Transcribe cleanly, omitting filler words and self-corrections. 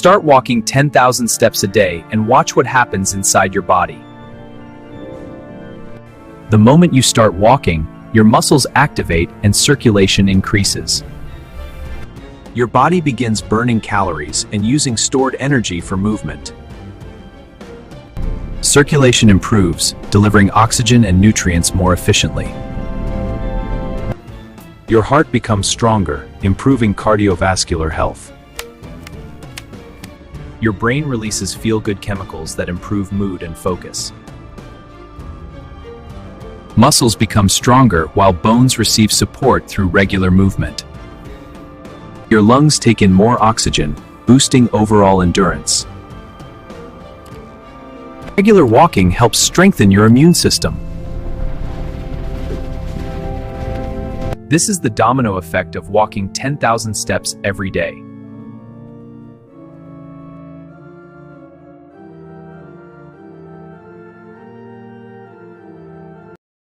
Start walking 10,000 steps a day and watch what happens inside your body. The moment you start walking, your muscles activate and circulation increases. Your body begins burning calories and using stored energy for movement. Circulation improves, delivering oxygen and nutrients more efficiently. Your heart becomes stronger, improving cardiovascular health. Your brain releases feel-good chemicals that improve mood and focus. Muscles become stronger while bones receive support through regular movement. Your lungs take in more oxygen, boosting overall endurance. Regular walking helps strengthen your immune system. This is the domino effect of walking 10,000 steps every day.